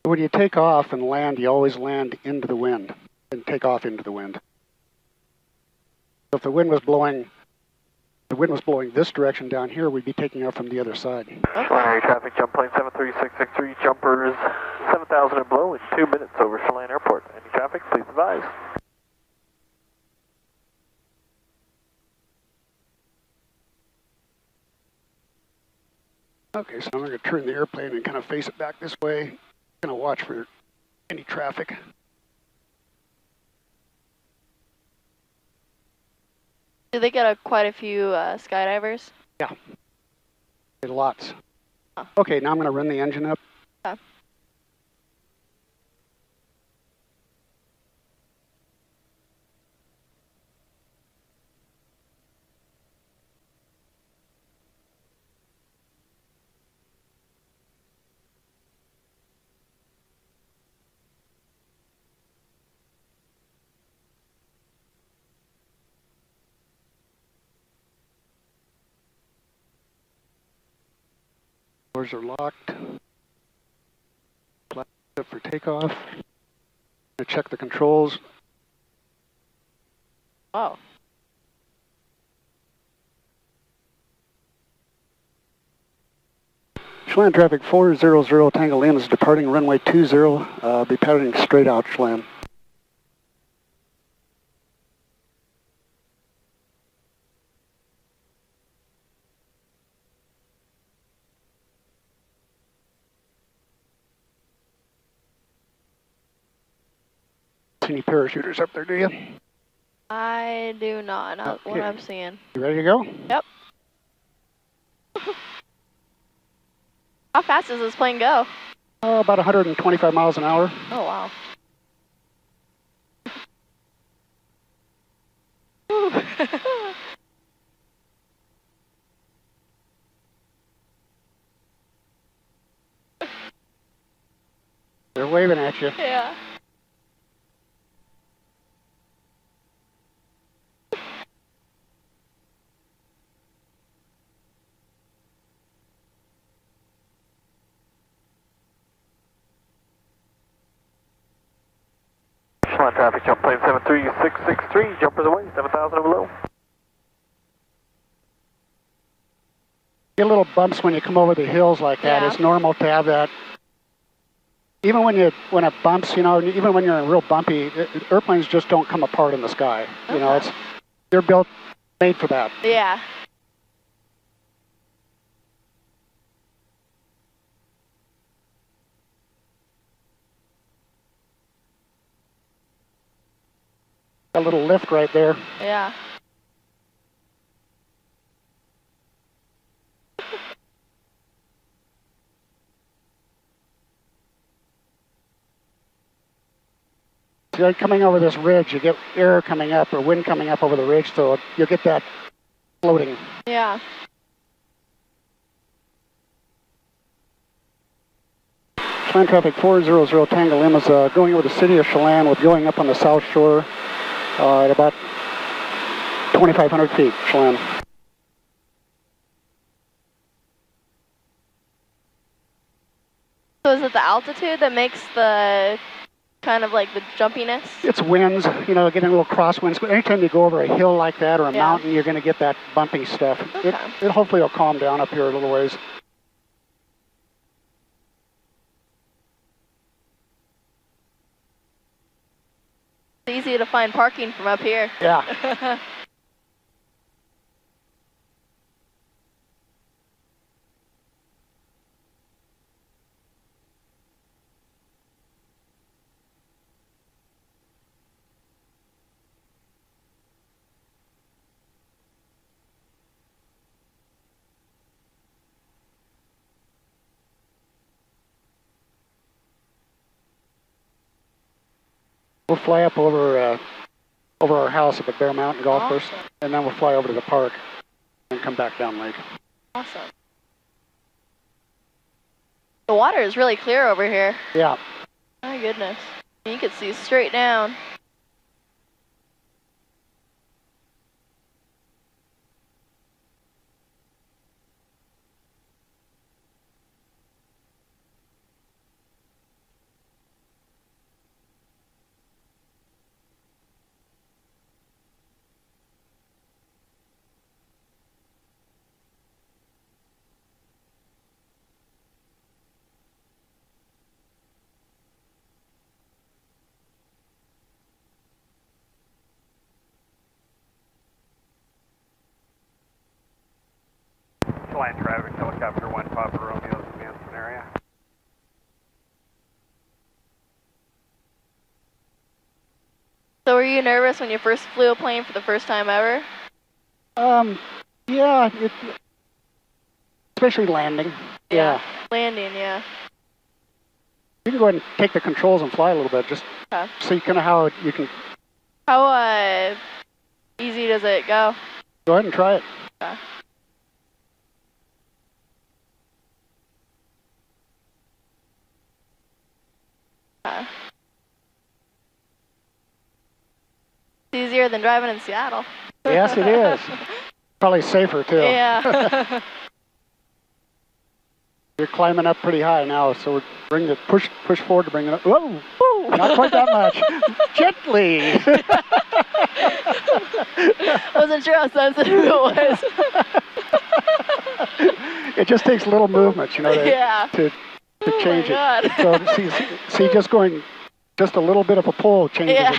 When you take off and land, you always land into the wind and take off into the wind. So if the wind was blowing this direction down here, we'd be taking off from the other side. Chelan traffic, jump plane 73663, jumpers 7,000 and below in 2 minutes over Chelan Airport. Any traffic, please advise. Okay, so I'm going to turn the airplane and kind of face it back this way. I'm going to watch for any traffic. Do they get quite a few skydivers? Yeah, lots. Huh. Okay, now I'm going to run the engine up. Okay. Doors are locked. Flag up for takeoff. I'm going to check the controls. Oh. Chelan traffic 400 Tango Lima is departing runway 20. Be pattering straight out, Chelan. See any parachuters up there, do you? I do not. Not what Okay. I'm seeing. You ready to go? Yep. How fast does this plane go? About 125 miles an hour. Oh, wow. They're waving at you. Yeah. Chelan traffic, jump plane 73663, jumpers away 7,000 and below. Get little bumps when you come over the hills like that. Yeah. It's normal to have that. Even when it bumps, you know, even when you're in real bumpy, airplanes just don't come apart in the sky. You know, they're made for that. Yeah. A little lift right there. Yeah. See, like coming over this ridge, you get air coming up or wind coming up over the ridge, so you'll get that floating. Yeah. Chelan traffic 400 Tango Lima is going over the city of Chelan. We're going up on the south shore at about 2,500 feet, Chelan. So is it the altitude that makes the kind of like the jumpiness? It's winds, you know, getting a little crosswinds. But anytime you go over a hill like that or a mountain, you're going to get that bumpy stuff. Okay. It hopefully will calm down up here a little ways. It's easy to find parking from up here. Yeah. We'll fly up over our house up at Bear Mountain Golf Course, and then we'll fly over to the park and come back down lake. Awesome. The water is really clear over here. Yeah. My goodness. You can see straight down. Chelan traffic, helicopter 1, Papa Romeo, Manson area. So were you nervous when you first flew a plane for the first time ever? Yeah, especially landing. Yeah. Landing, yeah. You can go ahead and take the controls and fly a little bit, just Okay. see kind of how you can. How easy does it go? Go ahead and try it. Okay. Okay. It's easier than driving in Seattle. Yes, it is. Probably safer too. Yeah. You're climbing up pretty high now, so we're push forward to bring it up. Whoa! Whoa! Not quite that much. Gently. Wasn't sure how sensitive it was. It just takes little movements, to change God. it. So see, just going, just a little bit of a pull changes it.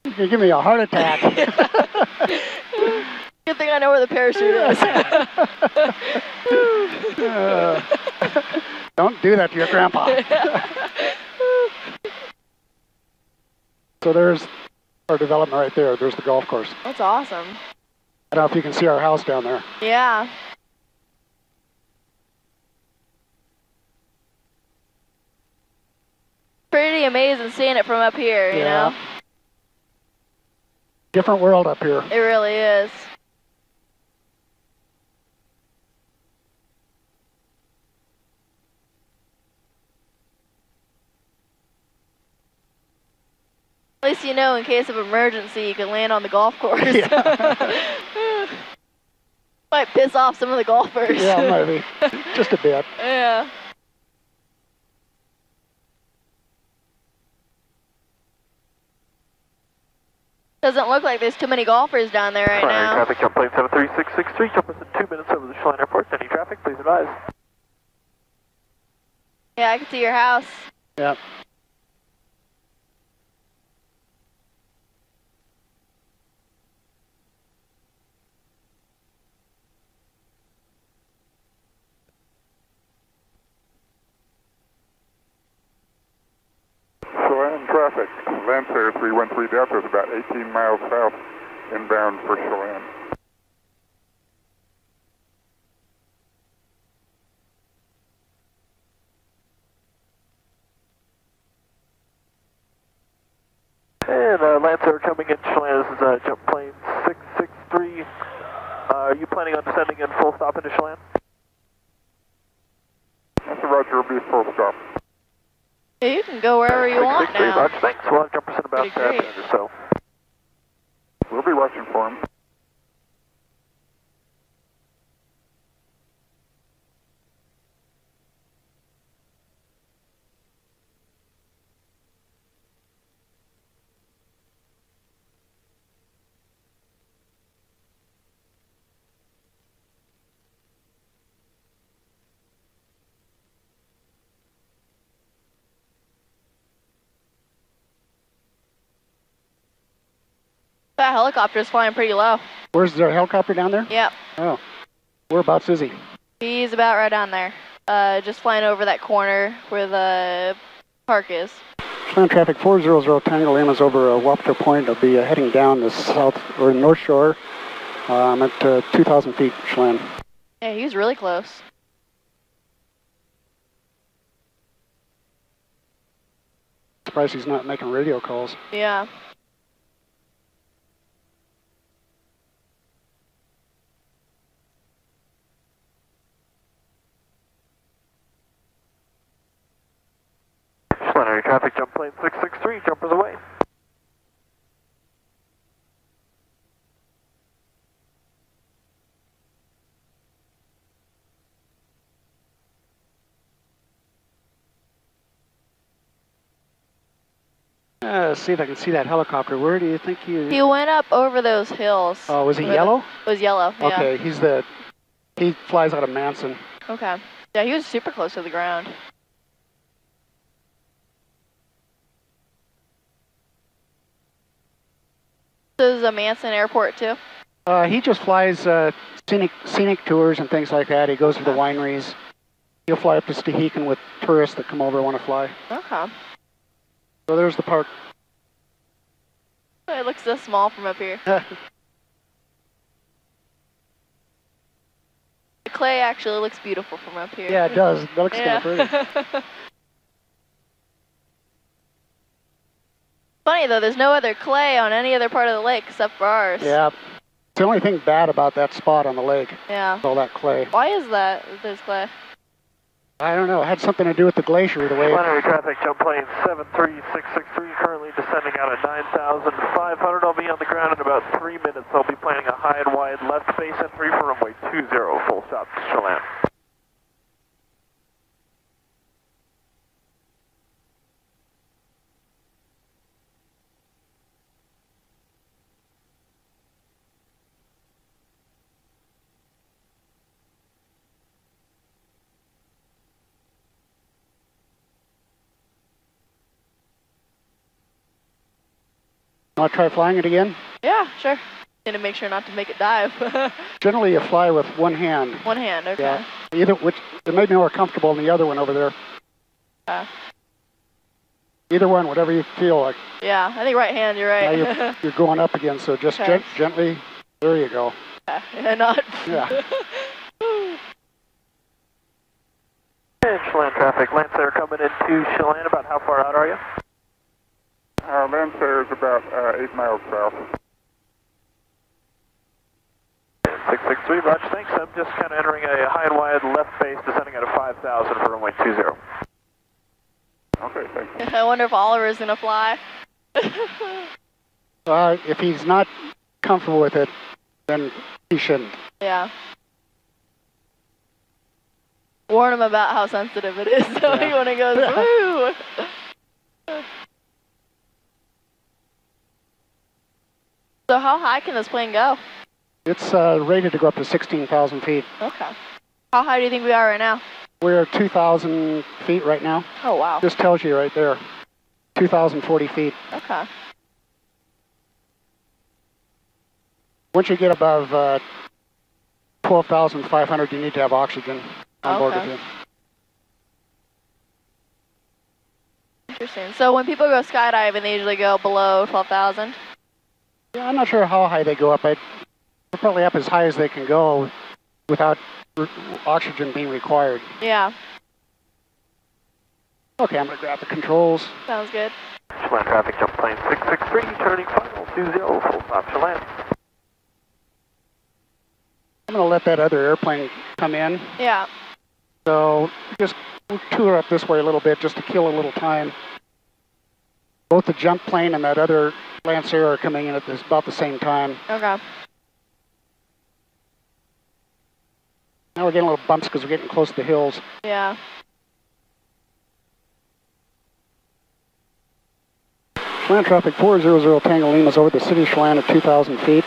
You're gonna give me a heart attack. Good thing I know where the parachute is. Don't do that to your grandpa. So there's our development right there. There's the golf course. That's awesome. I don't know if you can see our house down there. Yeah. Pretty amazing seeing it from up here, you know? Different world up here. It really is. At least you know in case of emergency you can land on the golf course. Yeah. Might piss off some of the golfers. Yeah, maybe. Just a bit. Yeah. Doesn't look like there's too many golfers down there right now. Traffic, jump plane 73663, jumpers in 2 minutes over the Chelan Airport. Any traffic, please advise. Yeah, I can see your house. Yeah. Chelan traffic, Lancer 313 Delta is about 18 miles south, inbound for Chelan. And Lancer coming in Chelan, this is jump plane 663. Are you planning on descending in full stop into Chelan? That's a Roger, will be full stop. Yeah, you can go wherever you want 663, now. Roger, thanks. We'll have jumpers in about Pretty 10 great. minutes or so. We'll be watching for him. That helicopter's flying pretty low. Where's the helicopter down there? Yep. Oh. Whereabouts is he? He's about right down there. Just flying over that corner where the park is. Chelan traffic 400 Tango Lima is over Wapato Point. I'll be heading down the south or north shore. I'm at 2,000 feet, Chelan. Yeah, he was really close. Surprised he's not making radio calls. Yeah. Chelan area traffic, jump plane 663, jumpers away. See if I can see that helicopter. Where do you think He went up over those hills. Oh, was he Where yellow? It was yellow, yeah. Okay, he flies out of Manson. Okay. Yeah, he was super close to the ground. This is a Manson airport too? He just flies scenic tours and things like that. He goes to the wineries. He'll fly up to Stehekin with tourists that come over and want to fly. Okay. So there's the park. It looks so small from up here. The clay actually looks beautiful from up here. Yeah, it does. That looks kind of pretty. Funny though, there's no other clay on any other part of the lake except for ours. Yeah. It's the only thing bad about that spot on the lake. Yeah. All that clay. Why is that? There's clay. I don't know. It had something to do with the glacier, the way. Planetary traffic, jump plane 73663, currently descending out at 9,500. I'll be on the ground in about 3 minutes. I'll be planning a high and wide left base entry for runway 20, full stop to Chelan. Want to try flying it again? Yeah, sure. Need to make sure not to make it dive. Generally, you fly with one hand. One hand, okay. Yeah. Either which it may be more comfortable than the other one over there. Either one, whatever you feel like. Yeah, I think right hand. You're right. Now you're going up again, so just Okay. gently. There you go. Yeah, not. Yeah. And Chelan traffic, Lancer coming into Chelan. About how far out are you? Lancer is about 8 miles south. 663, Roger, thanks. I'm just kind of entering a high and wide left base, descending out of 5,000 for runway 20. Okay, thank you. I wonder if Oliver's gonna fly. If he's not comfortable with it, then he shouldn't. Yeah. Warn him about how sensitive it is, so Yeah. when he goes, woo! So how high can this plane go? It's rated to go up to 16,000 feet. Okay. How high do you think we are right now? We're 2,000 feet right now. Oh, wow. Just tells you right there. 2,040 feet. Okay. Once you get above 12,500, you need to have oxygen on board with Okay. you. Interesting. So when people go skydiving, they usually go below 12,000? Yeah, I'm not sure how high they go up. They're probably up as high as they can go without oxygen being required. Yeah. Okay, I'm going to grab the controls. Sounds good. Chelan traffic, jump plane 663, turning final 20, full stop Chelan. I'm going to let that other airplane come in. Yeah. So just tour up this way a little bit just to kill a little time. Both the jump plane and that other Lancer are coming in at about the same time. Okay. Now we're getting little bumps because we're getting close to the hills. Yeah. Chelan traffic 400 Tango Lima's over the city of Chelan at 2,000 feet.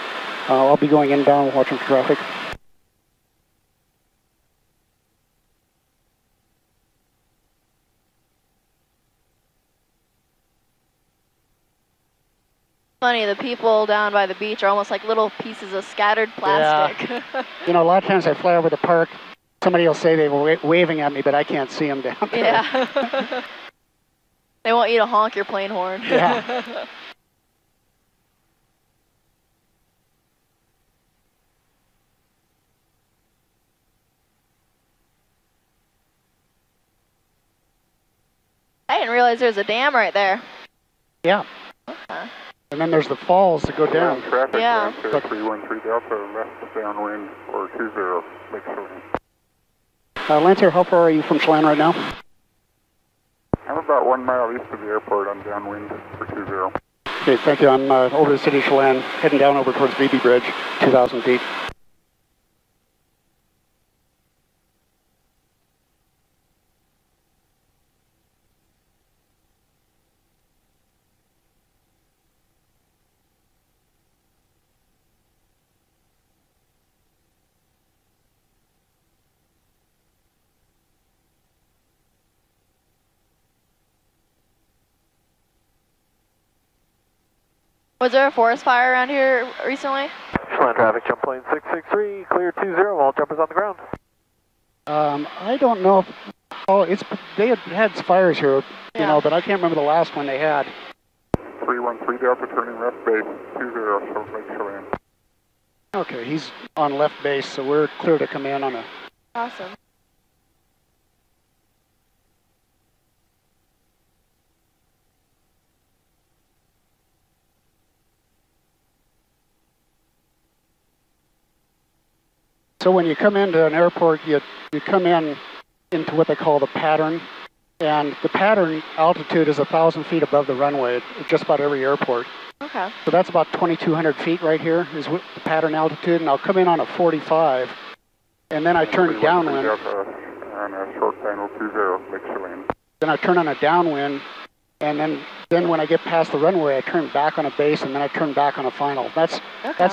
I'll be going inbound watching for traffic. Funny, the people down by the beach are almost like little pieces of scattered plastic. You know, a lot of times I fly over the park, somebody will say they were waving at me, but I can't see them down there. Yeah. They want you to honk your plane horn. Yeah. I didn't realize there's a dam right there. Yeah. Okay. And then there's the falls that go down. Traffic, Yeah. Lancer 313 Delta, left downwind or 20, Lake Chelan. Lancer, how far are you from Chelan right now? I'm about 1 mile east of the airport on downwind for 20. Okay, thank you. I'm over the city of Chelan, heading down over towards BB Bridge, 2,000 feet. Was there a forest fire around here recently? Chelan traffic, jump plane 663, clear 20, all jumpers on the ground. I don't know if, they had fires here, you know, but I can't remember the last one they had. 313 Delta turning left base, 20, Lake Chelan. Okay, he's on left base, so we're clear to come in on a... Awesome. So when you come into an airport, you come into what they call the pattern, and the pattern altitude is 1,000 feet above the runway at just about every airport. Okay. So that's about 2,200 feet right here is what the pattern altitude, and I'll come in on a 45, and then I turn downwind. On a short final 20, Lake Chelan. Then I turn on a downwind, and then when I get past the runway, I turn back on a base, and then I turn back on a final. That's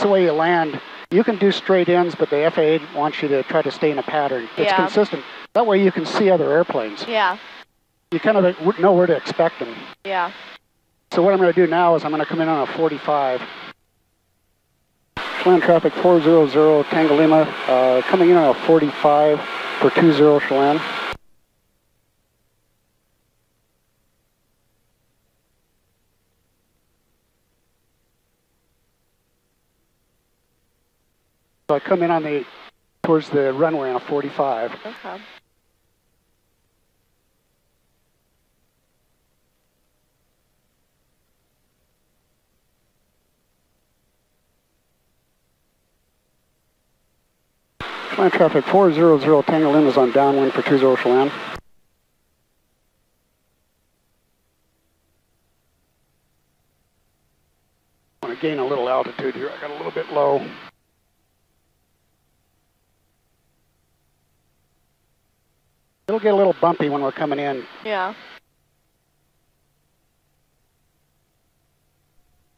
the way you land. You can do straight ins, but the FAA wants you to try to stay in a pattern. It's consistent. That way you can see other airplanes. Yeah. You kind of know where to expect them. Yeah. So what I'm going to do now is I'm going to come in on a 45. Chelan traffic 400 Tango Lima, coming in on a 45 for 20 Chelan. So I come in on towards the runway on a 45. Okay. Chelan traffic 400 Tango Lima is on downwind for 20 Chelan. I want to gain a little altitude here. I got a little bit low. It'll get a little bumpy when we're coming in. Yeah.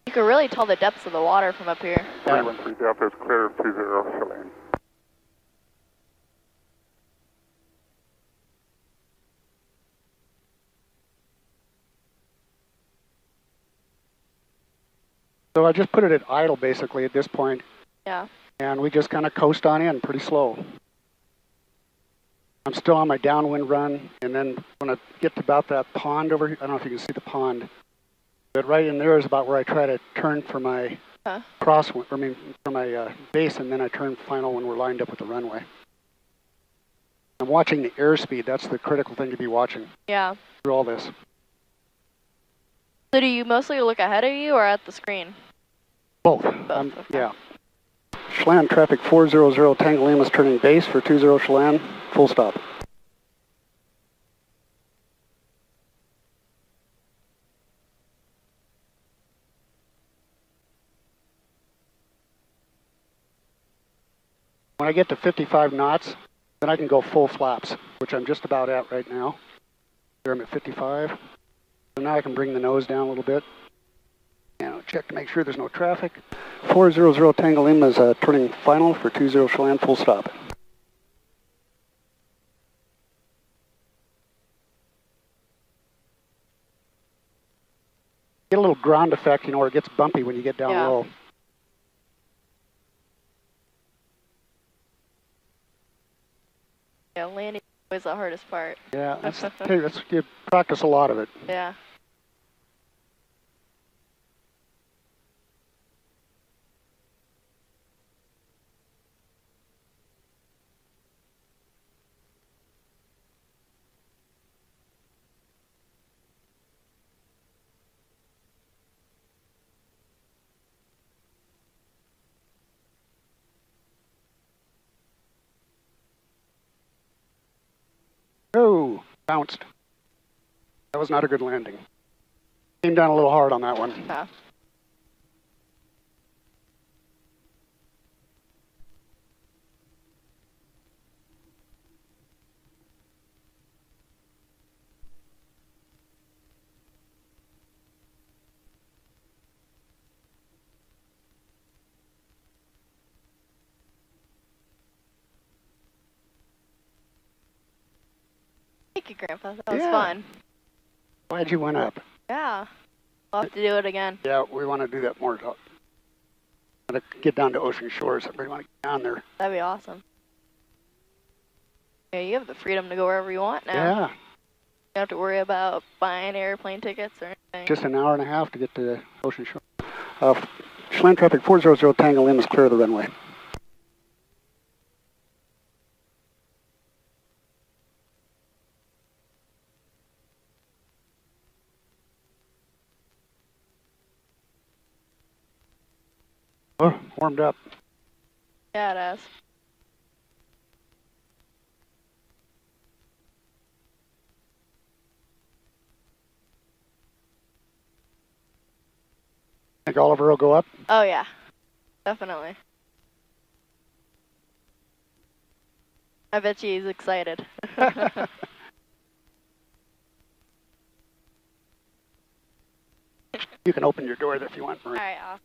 You can really tell the depths of the water from up here. 313 Delta is clear of 20 Chelan. So I just put it at idle basically at this point. Yeah. And we just kind of coast on in pretty slow. I'm still on my downwind run, and then when I get to about that pond over here, I don't know if you can see the pond, but right in there is about where I try to turn for my for my base, and then I turn final when we're lined up with the runway. I'm watching the airspeed. That's the critical thing to be watching. Yeah. Through all this. So do you mostly look ahead of you or at the screen? Both. Okay. Yeah. Chelan traffic 400 Tango Lima is turning base for 20 Chelan. Full stop. When I get to 55 knots, then I can go full flaps, which I'm just about at right now. Here I'm at 55. So now I can bring the nose down a little bit. And I'll check to make sure there's no traffic. 400 Tango Lima is turning final for 20 Chelan, full stop. Get a little ground effect, you know, where it gets bumpy when you get down low. Yeah, landing is always the hardest part. Yeah, you practice a lot of it. Yeah. Oh, bounced. That was not a good landing. Came down a little hard on that one. Yeah. Thank you, Grandpa. That was fun. Glad you went up. Yeah. We'll have to do it again. Yeah, we want to do that more. to get down to Ocean Shores. Everybody want to get down there. That'd be awesome. Yeah, you have the freedom to go wherever you want now. Yeah, You don't have to worry about buying airplane tickets or anything. just an hour and a half to get to Ocean Shores. Chelan traffic 400 Tango Lima is clear of the runway. Oh, warmed up. Yeah, it has. Think Oliver will go up? Oh, yeah. Definitely. I bet you he's excited. You can open your door if you want, Marie. All right, awesome.